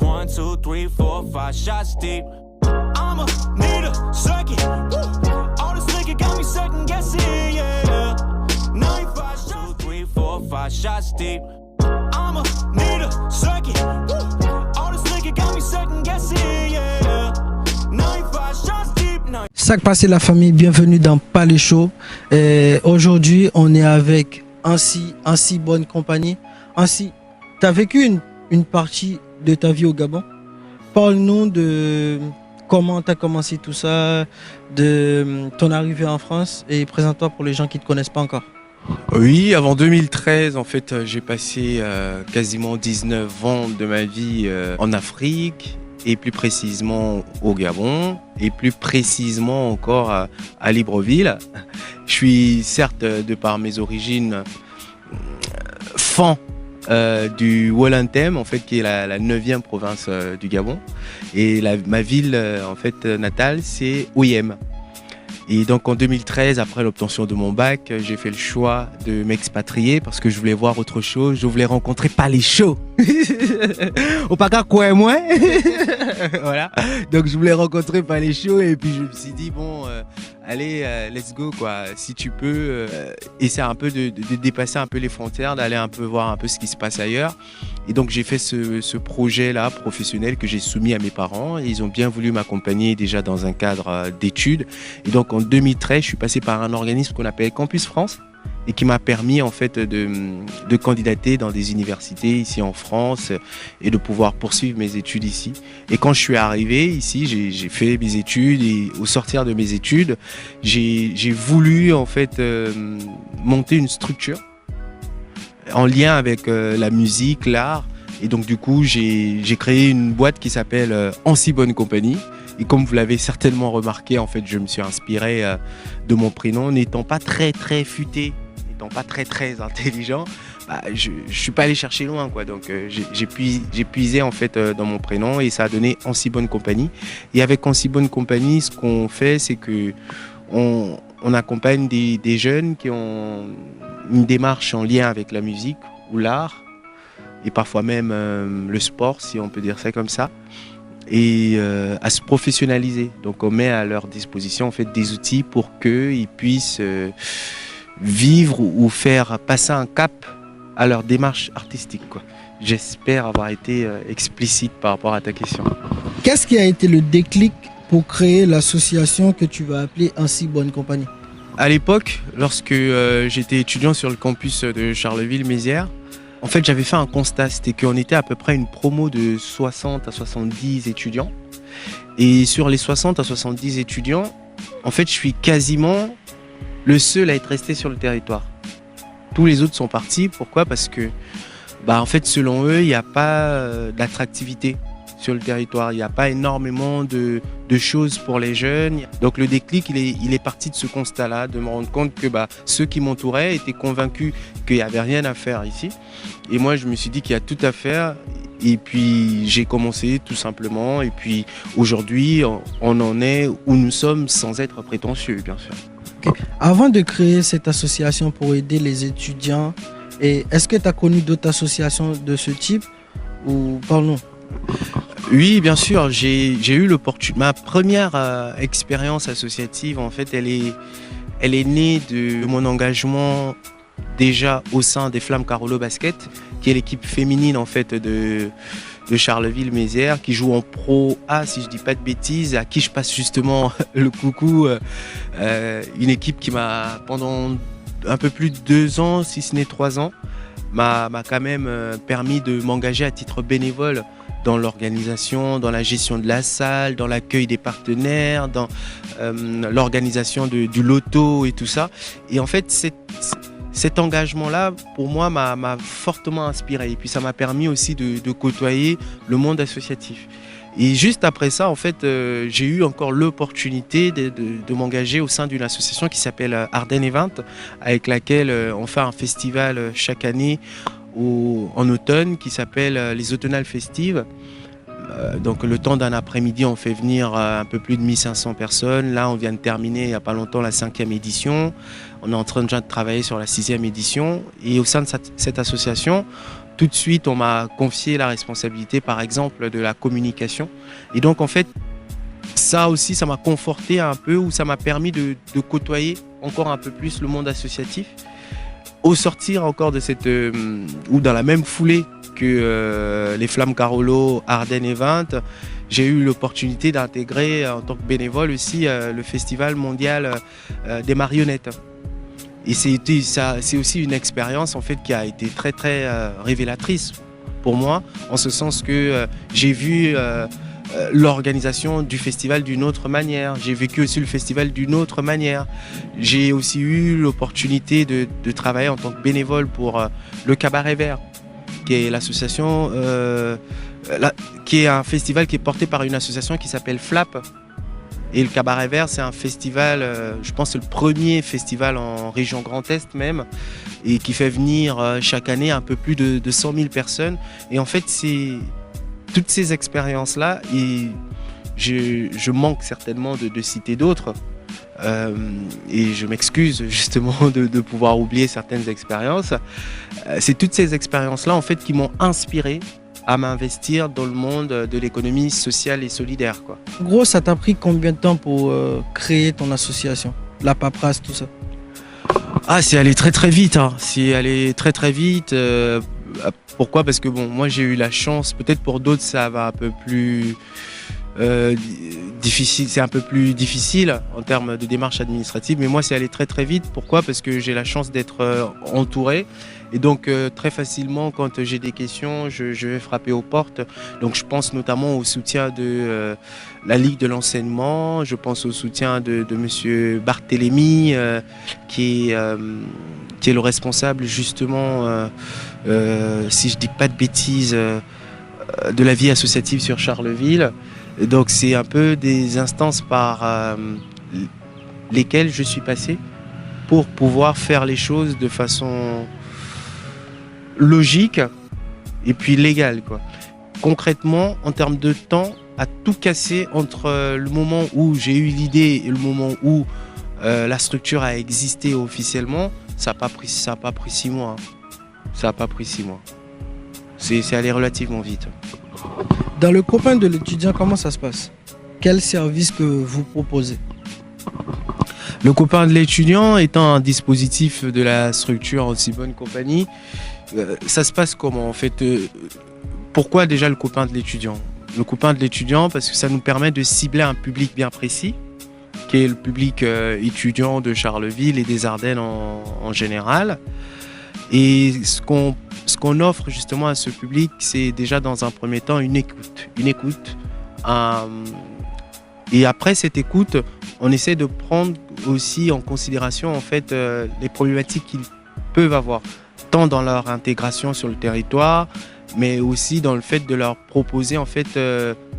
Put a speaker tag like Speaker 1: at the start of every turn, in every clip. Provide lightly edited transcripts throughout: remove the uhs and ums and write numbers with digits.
Speaker 1: 1, 2, 3, 4, 5 shots deep. I'ma need a second. All this liquor got me second guessing, yeah. 9, 5, 2, 3, 4, 5 shots deep. I'ma need a second. All this liquor got me second guessing, yeah. 9, 5 shots deep.
Speaker 2: Sac passé la famille, bienvenue dans Palais Show. Aujourd'hui, on est avec Ansi Bonne Compagnie. Ansi, tu as vécu une partie de ta vie au Gabon. Parle-nous de comment tu as commencé tout ça, de ton arrivée en France et présente-toi pour les gens qui ne te connaissent pas encore.
Speaker 3: Oui, avant 2013, en fait, j'ai passé quasiment 19 ans de ma vie en Afrique et plus précisément au Gabon et plus précisément encore à Libreville. Je suis certes, de par mes origines, fan du Wollontem, en fait, qui est la 9e province du Gabon. Et ma ville en fait, natale, c'est Oyem. Et donc en 2013, après l'obtention de mon bac, j'ai fait le choix de m'expatrier parce que je voulais voir autre chose. Je voulais rencontrer Palais Show. Au pas quoi moi. Voilà. Donc je voulais rencontrer Palais Show et puis je me suis dit bon, allez, let's go quoi. Si tu peux, essaie un peu de dépasser un peu les frontières, d'aller un peu voir un peu ce qui se passe ailleurs. Et donc j'ai fait ce projet-là professionnel que j'ai soumis à mes parents. Et ils ont bien voulu m'accompagner déjà dans un cadre d'études. Et donc en 2013, je suis passé par un organisme qu'on appelle Campus France et qui m'a permis en fait de candidater dans des universités ici en France et de pouvoir poursuivre mes études ici. Et quand je suis arrivé ici, j'ai fait mes études et au sortir de mes études, j'ai voulu en fait monter une structure en lien avec la musique, l'art. Et donc du coup, j'ai créé une boîte qui s'appelle Ansi Bonne Compagnie. Et comme vous l'avez certainement remarqué, en fait, je me suis inspiré de mon prénom, n'étant pas très futé, n'étant pas très intelligent. Bah, je suis pas allé chercher loin, quoi. Donc j'ai puisé en fait dans mon prénom et ça a donné Ansi Bonne Compagnie. Et avec Ansi Bonne Compagnie, ce qu'on fait, c'est que on accompagne des jeunes qui ont une démarche en lien avec la musique ou l'art et parfois même le sport, si on peut dire ça comme ça. Et à se professionnaliser. Donc on met à leur disposition en fait des outils pour qu'ils puissent vivre ou faire passer un cap à leur démarche artistique, quoi. J'espère avoir été explicite par rapport à ta question.
Speaker 2: Qu'est-ce qui a été le déclic pour créer l'association que tu vas appeler Ansi Bonne Compagnie?
Speaker 3: À l'époque, lorsque j'étais étudiant sur le campus de Charleville-Mézières, en fait, j'avais fait un constat, c'était qu'on était à peu près une promo de 60 à 70 étudiants. Et sur les 60 à 70 étudiants, en fait, je suis quasiment le seul à être resté sur le territoire. Tous les autres sont partis. Pourquoi ? Parce que, en fait, selon eux, il n'y a pas d'attractivité sur le territoire. Il n'y a pas énormément de choses pour les jeunes. Donc le déclic, il est parti de ce constat-là, de me rendre compte que ceux qui m'entouraient étaient convaincus qu'il n'y avait rien à faire ici. Et moi, je me suis dit qu'il y a tout à faire. Et puis j'ai commencé tout simplement. Et puis aujourd'hui, on en est où nous sommes sans être prétentieux, bien sûr.
Speaker 2: Okay. Avant de créer cette association pour aider les étudiants, est-ce que tu as connu d'autres associations de ce type ou parle-nous?
Speaker 3: Oui, bien sûr, j'ai eu l'opportunité. Ma première expérience associative, en fait, elle est née de mon engagement déjà au sein des Flammes Carolo Basket, qui est l'équipe féminine en fait de Charleville-Mézières, qui joue en Pro A, si je dis pas de bêtises, à qui je passe justement le coucou. Une équipe qui m'a, pendant un peu plus de 2 ans, si ce n'est 3 ans, m'a quand même permis de m'engager à titre bénévole dans l'organisation, dans la gestion de la salle, dans l'accueil des partenaires, dans l'organisation du loto et tout ça. Et en fait, cet engagement-là, pour moi, m'a fortement inspiré. Et puis ça m'a permis aussi de côtoyer le monde associatif. Et juste après ça, en fait, j'ai eu encore l'opportunité de m'engager au sein d'une association qui s'appelle Ardennes Event, avec laquelle on fait un festival chaque année en automne qui s'appelle les Automnales Festives. Donc le temps d'un après-midi, on fait venir un peu plus de 1500 personnes. Là, on vient de terminer il n'y a pas longtemps la 5e édition. On est en train déjà de travailler sur la 6e édition. Et au sein de cette association, tout de suite, on m'a confié la responsabilité, par exemple, de la communication. Et donc, en fait, ça aussi, ça m'a conforté un peu, ou ça m'a permis de côtoyer encore un peu plus le monde associatif. Au sortir encore de cette, ou dans la même foulée que les Flammes Carolo, Ardennes et 20, j'ai eu l'opportunité d'intégrer en tant que bénévole aussi le Festival mondial des marionnettes. Et c'est aussi une expérience en fait qui a été très très révélatrice pour moi, en ce sens que j'ai vu l'organisation du festival d'une autre manière. J'ai vécu aussi le festival d'une autre manière. J'ai aussi eu l'opportunité de travailler en tant que bénévole pour le Cabaret Vert, qui est l'association, qui est un festival qui est porté par une association qui s'appelle FLAP. Et le Cabaret Vert, c'est un festival, je pense c'est le premier festival en région Grand Est même, et qui fait venir chaque année un peu plus de 100 000 personnes. Et en fait, c'est toutes ces expériences-là, et je manque certainement de citer d'autres, et je m'excuse justement de pouvoir oublier certaines expériences. C'est toutes ces expériences-là en fait qui m'ont inspiré à m'investir dans le monde de l'économie sociale et solidaire, quoi.
Speaker 2: En gros, ça t'a pris combien de temps pour créer ton association? La paperasse, tout ça?
Speaker 3: Ah, c'est allé très très vite, hein. C'est allé très très vite. Pourquoi? Parce que bon, moi j'ai eu la chance, peut-être pour d'autres ça va un peu plus difficile, c'est un peu plus difficile en termes de démarches administratives, mais moi c'est allé très très vite. Pourquoi? Parce que j'ai la chance d'être entouré, et donc très facilement quand j'ai des questions, je vais frapper aux portes. Donc je pense notamment au soutien de la Ligue de l'enseignement, je pense au soutien de monsieur Barthélémy qui est le responsable justement, si je dis pas de bêtises, de la vie associative sur Charleville. Donc c'est un peu des instances par lesquelles je suis passé pour pouvoir faire les choses de façon logique et puis légale, quoi. Concrètement, en termes de temps, à tout casser entre le moment où j'ai eu l'idée et le moment où la structure a existé officiellement, ça n'a pas pris 6 mois. Ça n'a pas pris 6 mois. C'est allé relativement vite.
Speaker 2: Dans le copain de l'étudiant, comment ça se passe? Quel service que vous proposez?
Speaker 3: Le copain de l'étudiant étant un dispositif de la structure Aussi Bonne Compagnie, ça se passe comment en fait? Pourquoi déjà le copain de l'étudiant? Le copain de l'étudiant parce que ça nous permet de cibler un public bien précis, qui est le public étudiant de Charleville et des Ardennes en général. Et ce qu'on offre justement à ce public, c'est déjà dans un premier temps une écoute. Et après cette écoute, on essaie de prendre aussi en considération en fait les problématiques qu'ils peuvent avoir, tant dans leur intégration sur le territoire, mais aussi dans le fait de leur proposer en fait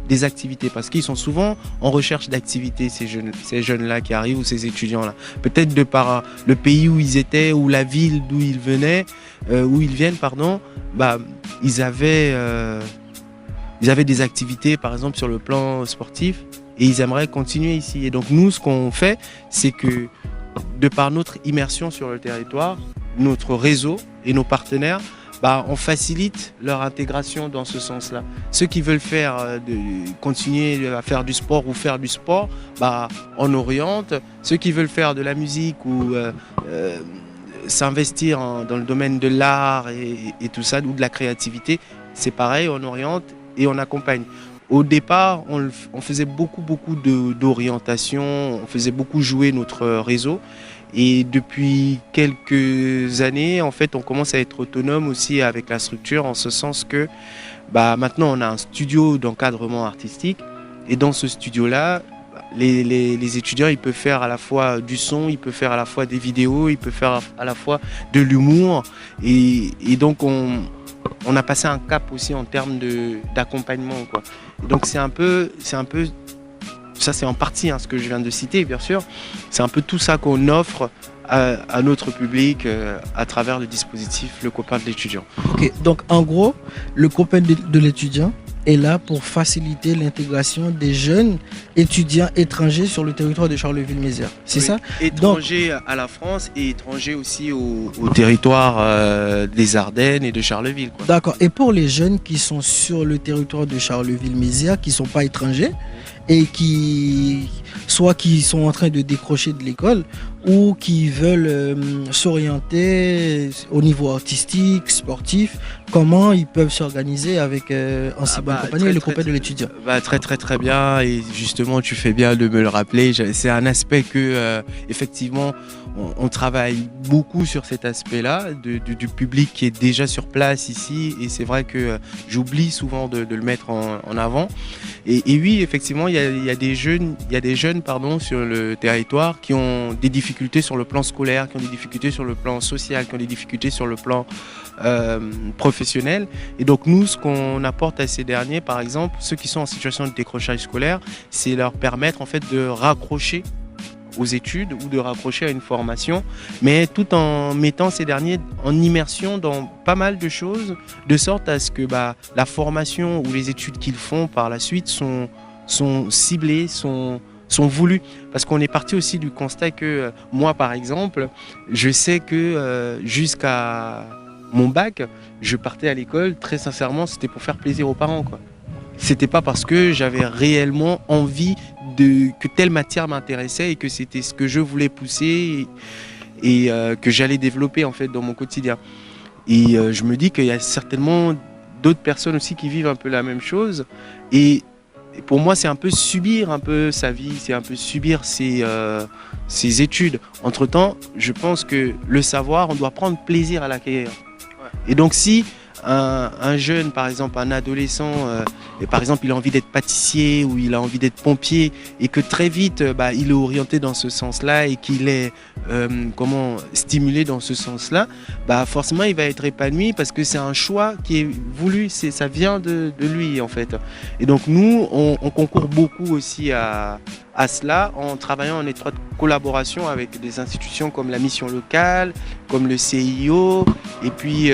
Speaker 3: des activités, parce qu'ils sont souvent en recherche d'activités, ces jeunes-là qui arrivent, ou ces étudiants-là. Peut-être de par le pays où ils étaient, ou la ville d'où ils venaient, où ils viennent, pardon, ils avaient des activités, par exemple, sur le plan sportif, et ils aimeraient continuer ici. Et donc nous, ce qu'on fait, c'est que de par notre immersion sur le territoire, notre réseau et nos partenaires, on facilite leur intégration dans ce sens-là. Ceux qui veulent continuer à faire du sport ou faire du sport, on oriente. Ceux qui veulent faire de la musique ou s'investir dans le domaine de l'art et tout ça, ou de la créativité, c'est pareil, on oriente et on accompagne. Au départ, on faisait beaucoup d'orientation, on faisait beaucoup jouer notre réseau. Et depuis quelques années, en fait, on commence à être autonome aussi avec la structure, en ce sens que maintenant, on a un studio d'encadrement artistique. Et dans ce studio-là, les étudiants, ils peuvent faire à la fois du son, ils peuvent faire à la fois des vidéos, ils peuvent faire à la fois de l'humour. Et donc, on a passé un cap aussi en termes d'accompagnement, quoi. Et donc, c'est un peu ça, c'est en partie ce que je viens de citer, bien sûr. C'est un peu tout ça qu'on offre à notre public à travers le dispositif Le Copain de l'étudiant.
Speaker 2: Ok, donc en gros, le copain de l'étudiant, est là pour faciliter l'intégration des jeunes étudiants étrangers sur le territoire de Charleville-Mézières. C'est ça?
Speaker 3: Étrangers à la France et étrangers aussi au territoire des Ardennes et de Charleville, quoi.
Speaker 2: D'accord. Et pour les jeunes qui sont sur le territoire de Charleville-Mézières, qui ne sont pas étrangers, et qui sont en train de décrocher de l'école ou qui veulent s'orienter au niveau artistique, sportif, comment ils peuvent s'organiser avec Ainsi Bonne Compagnie et le compagnie de l'étudiant?
Speaker 3: Très bien, et justement tu fais bien de me le rappeler. C'est un aspect que effectivement on travaille beaucoup sur cet aspect-là du public qui est déjà sur place ici, et c'est vrai que j'oublie souvent de le mettre en avant. Et oui, effectivement, il y a des jeunes sur le territoire qui ont des difficultés sur le plan scolaire, qui ont des difficultés sur le plan social, qui ont des difficultés sur le plan professionnel. Et donc nous, ce qu'on apporte à ces derniers, par exemple, ceux qui sont en situation de décrochage scolaire, c'est leur permettre en fait de raccrocher aux études ou de raccrocher à une formation, mais tout en mettant ces derniers en immersion dans pas mal de choses, de sorte à ce que la formation ou les études qu'ils font par la suite sont ciblées, sont voulues. Parce qu'on est parti aussi du constat que moi, par exemple, je sais que jusqu'à mon bac, je partais à l'école, très sincèrement, c'était pour faire plaisir aux parents, quoi. C'était pas parce que j'avais réellement envie que telle matière m'intéressait et que c'était ce que je voulais pousser et que j'allais développer en fait dans mon quotidien. Et je me dis qu'il y a certainement d'autres personnes aussi qui vivent un peu la même chose. Et pour moi, c'est un peu subir un peu sa vie, c'est un peu subir ses études. Entre-temps, je pense que le savoir, on doit prendre plaisir à l'acquérir. Et donc si un jeune, par exemple un adolescent, et par exemple il a envie d'être pâtissier ou il a envie d'être pompier et que très vite il est orienté dans ce sens-là et qu'il est stimulé dans ce sens-là, forcément il va être épanoui parce que c'est un choix qui est voulu, ça vient de lui en fait. Et donc nous on concourt beaucoup aussi à cela en travaillant en étroite collaboration avec des institutions comme la mission locale, comme le CIO et puis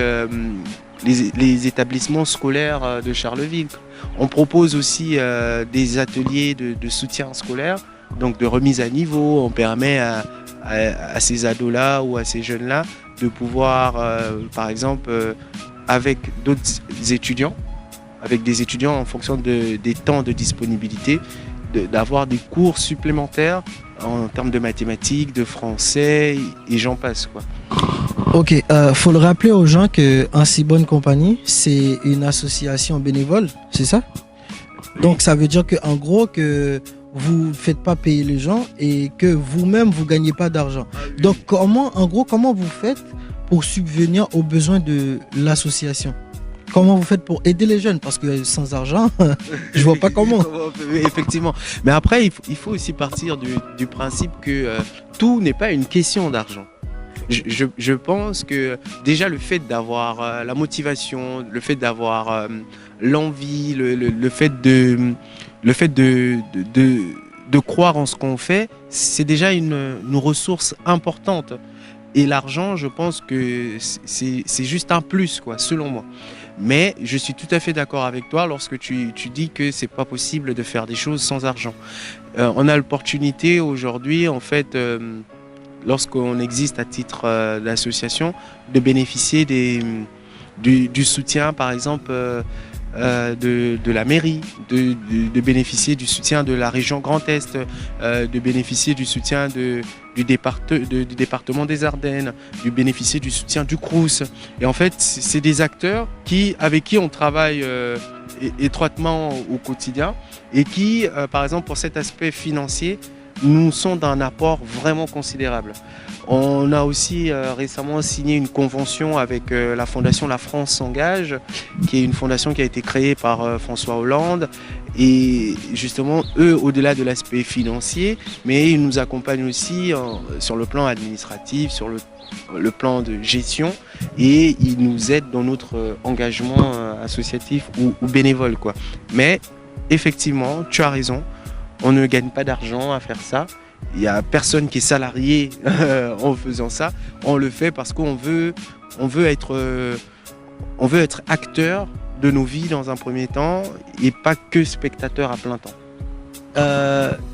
Speaker 3: les établissements scolaires de Charleville. On propose aussi des ateliers de soutien scolaire, donc de remise à niveau. On permet à ces ados-là ou à ces jeunes-là de pouvoir, par exemple, avec d'autres étudiants, avec des étudiants en fonction des temps de disponibilité, d'avoir des cours supplémentaires en termes de mathématiques, de français et j'en passe, quoi.
Speaker 2: Ok, faut le rappeler aux gens que Ainsi Bonne Compagnie, c'est une association bénévole, c'est ça? Donc ça veut dire qu'en gros que vous ne faites pas payer les gens et que vous-même vous gagnez pas d'argent. Donc comment vous faites pour subvenir aux besoins de l'association? Comment vous faites pour aider les jeunes? Parce que sans argent, je vois pas comment.
Speaker 3: Effectivement. Mais après, il faut aussi partir du principe que tout n'est pas une question d'argent. Je pense que déjà le fait d'avoir la motivation, le fait d'avoir l'envie, le fait de croire en ce qu'on fait, c'est déjà une ressource importante. Et l'argent, je pense que c'est juste un plus, quoi, selon moi. Mais je suis tout à fait d'accord avec toi lorsque tu dis que c'est pas possible de faire des choses sans argent. On a l'opportunité aujourd'hui, en fait, lorsqu'on existe à titre d'association, de bénéficier du soutien, par exemple, de la mairie, de bénéficier du soutien de la région Grand Est, de bénéficier du soutien du département des Ardennes, de bénéficier du soutien du Crous. Et en fait, c'est des acteurs avec qui on travaille étroitement au quotidien et qui, par exemple, pour cet aspect financier, nous sont d'un apport vraiment considérable. On a aussi récemment signé une convention avec la fondation La France s'engage, qui est une fondation qui a été créée par François Hollande. Et justement, eux, au-delà de l'aspect financier, mais ils nous accompagnent aussi sur le plan administratif, sur le plan de gestion, et ils nous aident dans notre engagement associatif ou bénévole, quoi. Mais effectivement, tu as raison. On ne gagne pas d'argent à faire ça. Il n'y a personne qui est salarié en faisant ça. On le fait parce qu'on veut être acteur de nos vies dans un premier temps et pas que spectateurs à plein temps.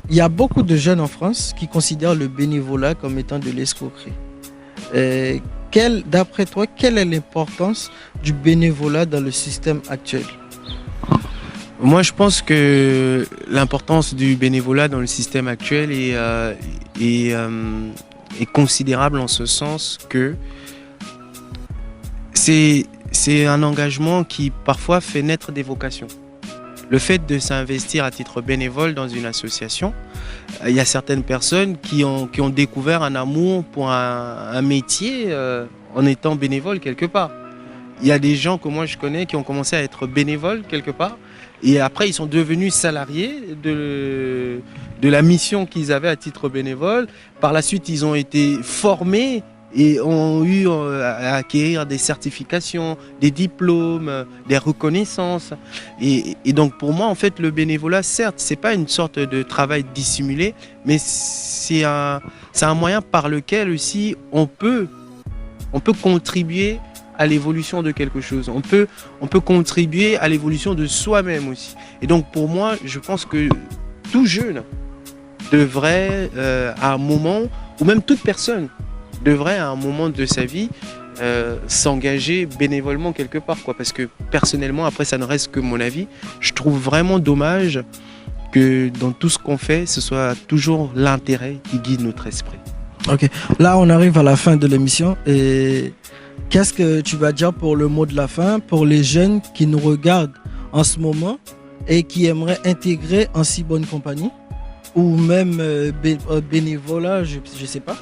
Speaker 2: Il y a beaucoup de jeunes en France qui considèrent le bénévolat comme étant de l'escroquerie. D'après toi, quelle est l'importance du bénévolat dans le système actuel?
Speaker 3: Moi, je pense que l'importance du bénévolat dans le système actuel est considérable en ce sens que c'est un engagement qui parfois fait naître des vocations. Le fait de s'investir à titre bénévole dans une association, il y a certaines personnes qui ont découvert un amour pour un métier en étant bénévole quelque part. Il y a des gens que moi je connais qui ont commencé à être bénévoles quelque part et après ils sont devenus salariés de la mission qu'ils avaient à titre bénévole. Par la suite, ils ont été formés et ont eu à acquérir des certifications, des diplômes, des reconnaissances. Et donc pour moi, en fait, le bénévolat, certes, c'est pas une sorte de travail dissimulé, mais c'est un moyen par lequel aussi on peut contribuer à l'évolution de quelque chose. On peut contribuer à l'évolution de soi-même aussi. Et donc pour moi, je pense que tout jeune devrait, à un moment, ou même toute personne, devrait à un moment de sa vie s'engager bénévolement quelque part, quoi. Parce que personnellement, après ça ne reste que mon avis, je trouve vraiment dommage que dans tout ce qu'on fait, ce soit toujours l'intérêt qui guide notre esprit.
Speaker 2: Ok, là on arrive à la fin de l'émission et qu'est-ce que tu vas dire pour le mot de la fin pour les jeunes qui nous regardent en ce moment et qui aimeraient intégrer Ainsi Bonne Compagnie ou même bénévolat, je sais pas?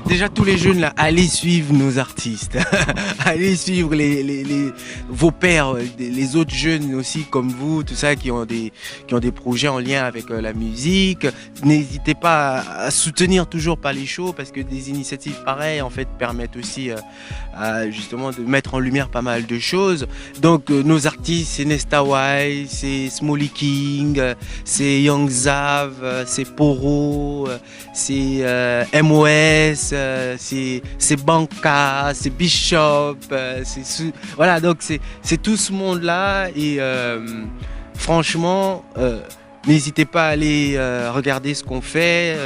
Speaker 3: Déjà tous les jeunes là, allez suivre nos artistes, allez suivre vos pairs, les autres jeunes aussi comme vous, tout ça qui ont des projets en lien avec la musique. N'hésitez pas à soutenir toujours Palais Show parce que des initiatives pareilles en fait permettent aussi justement de mettre en lumière pas mal de choses. Donc nos artistes, c'est Nesta Wai, c'est Smolly King, c'est Young Zav, c'est Poro, c'est MOS. C'est Banca, c'est Bishop, voilà, donc c'est tout ce monde-là et franchement, n'hésitez pas à aller regarder ce qu'on fait.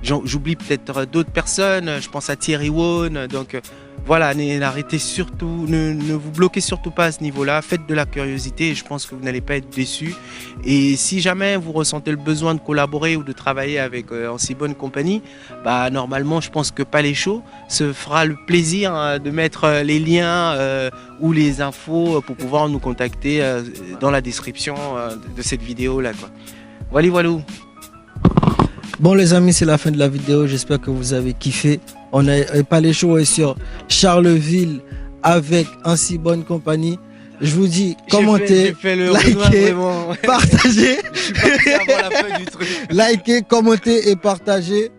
Speaker 3: J'oublie peut-être d'autres personnes, je pense à Thierry Wone, donc voilà, n'arrêtez surtout, ne vous bloquez surtout pas à ce niveau-là, faites de la curiosité et je pense que vous n'allez pas être déçus. Et si jamais vous ressentez le besoin de collaborer ou de travailler avec Ainsi Bonne Compagnie, normalement je pense que Palais Show se fera le plaisir de mettre les liens ou les infos pour pouvoir nous contacter dans la description de cette vidéo-là, quoi. Voilà.
Speaker 2: Bon les amis, c'est la fin de la vidéo, j'espère que vous avez kiffé. Palais Show est sur Charleville avec Ainsi Bonne Compagnie. Je vous dis, commentez, likez, partagez.
Speaker 3: Je suis parti avant la fin du truc.
Speaker 2: Likez, commentez et partagez.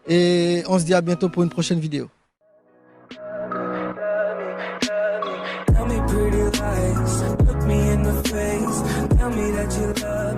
Speaker 2: Et on se dit à bientôt pour une prochaine vidéo.
Speaker 4: Tell me pretty lies, look me in the face, tell me that you love